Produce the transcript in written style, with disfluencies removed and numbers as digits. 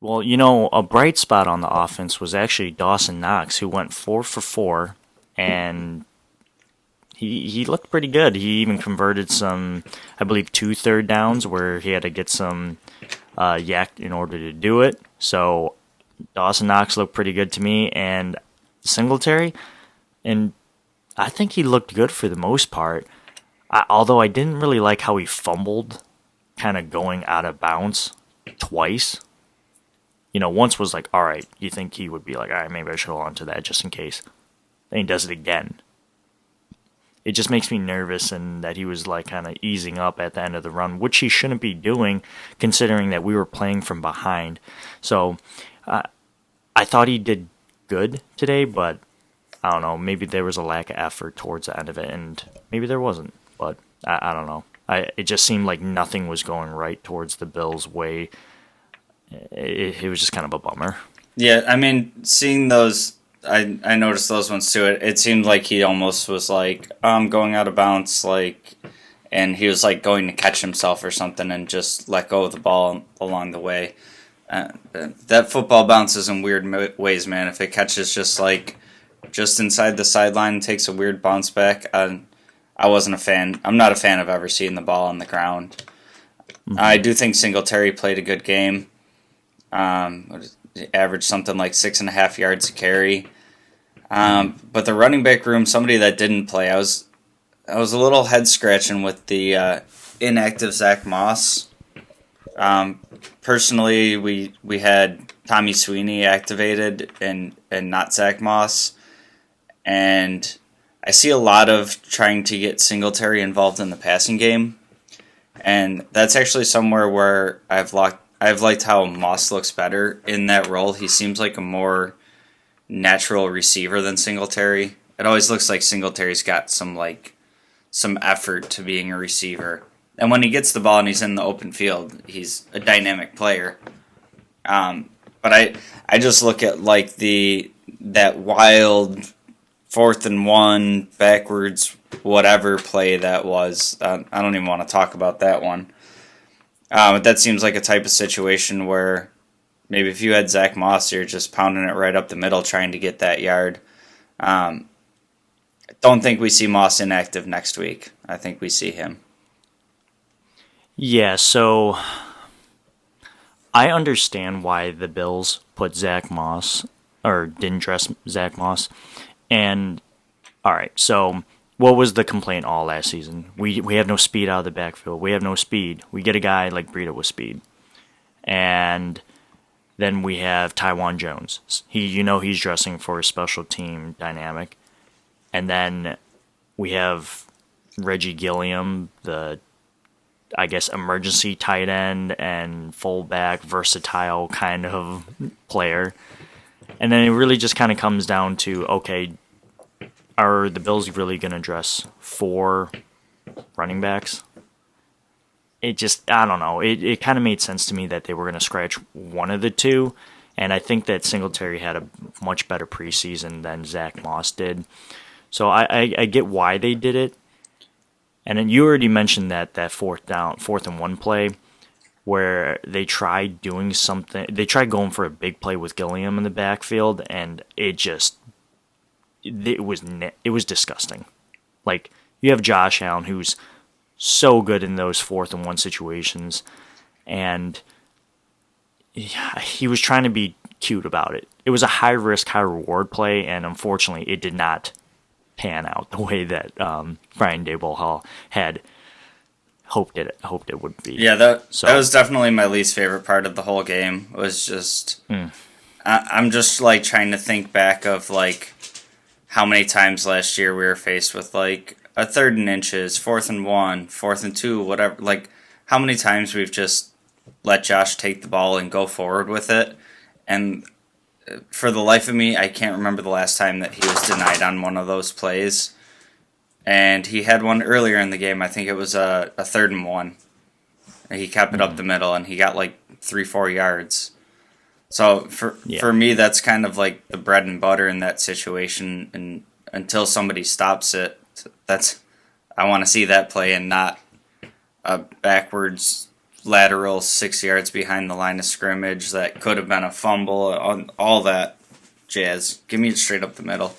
Well, a bright spot on the offense was actually Dawson Knox, who went 4 for 4, and he looked pretty good. He even converted some, I believe, two third downs where he had to get some yak in order to do it. So Dawson Knox looked pretty good to me, and Singletary, and I think he looked good for the most part. Although I didn't really like how he fumbled, kind of going out of bounds twice. Once was like, all right, you think he would be like, all right, maybe I should hold on to that just in case. Then he does it again. It just makes me nervous, and that he was like kind of easing up at the end of the run, which he shouldn't be doing, considering that we were playing from behind. So I thought he did good today, but I don't know. Maybe there was a lack of effort towards the end of it, and maybe there wasn't. But I don't know. It just seemed like nothing was going right towards the Bills' way. It was just kind of a bummer. Yeah, I mean, seeing those, I noticed those ones too. It seemed like he almost was like, I'm going out of bounds, like, and he was like going to catch himself or something and just let go of the ball along the way. That football bounces in weird ways, man. If it catches just inside the sideline and takes a weird bounce back, I wasn't a fan. I'm not a fan of ever seeing the ball on the ground. I do think Singletary played a good game. Averaged something like 6.5 yards a carry. But the running back room, somebody that didn't play, I was a little head scratching with the inactive Zach Moss. Personally, we had Tommy Sweeney activated and not Zach Moss, and I see a lot of trying to get Singletary involved in the passing game, and that's actually somewhere where I've liked how Moss looks better in that role. He seems like a more natural receiver than Singletary. It always looks like Singletary's got some effort to being a receiver. And when he gets the ball and he's in the open field, he's a dynamic player. But I just look at like that wild 4th and 1 backwards whatever play that was. I don't even want to talk about that one. That seems like a type of situation where maybe if you had Zach Moss, you're just pounding it right up the middle trying to get that yard. Don't think we see Moss inactive next week. I think we see him. Yeah, so I understand why the Bills put Zach Moss, or didn't dress Zach Moss. And all right, so what was the complaint all last season? We have no speed out of the backfield. We have no speed. We get a guy like Breida with speed, and then we have Taiwan Jones. He's dressing for a special team dynamic, and then we have Reggie Gilliam, the I guess emergency tight end and fullback, versatile kind of player. And then it really just kind of comes down to, okay, are the Bills really going to dress 4 running backs? I don't know. It kind of made sense to me that they were going to scratch one of the two. And I think that Singletary had a much better preseason than Zach Moss did. So I get why they did it. And then you already mentioned that 4th and 1 play where they tried doing something. They tried going for a big play with Gilliam in the backfield, and it was disgusting. Like, you have Josh Allen, who's so good in those 4th and 1 situations, and he was trying to be cute about it. It was a high risk, high reward play, and unfortunately, it did not pan out the way that Brian Daboll Hall had hoped it would be. Yeah, that was definitely my least favorite part of the whole game. Was just I'm just like trying to think back of like how many times last year we were faced with like a 3rd and inches, 4th and 1, 4th and 2, whatever. Like how many times we've just let Josh take the ball and go forward with it, and for the life of me, I can't remember the last time that he was denied on one of those plays. And he had one earlier in the game. I think it was a 3rd and 1. And he kept it up the middle, and he got like 3-4 yards. So for me, that's kind of like the bread and butter in that situation. And until somebody stops it, I want to see that play and not a backwards lateral 6 yards behind the line of scrimmage that could have been a fumble, all that jazz. Give me it straight up the middle.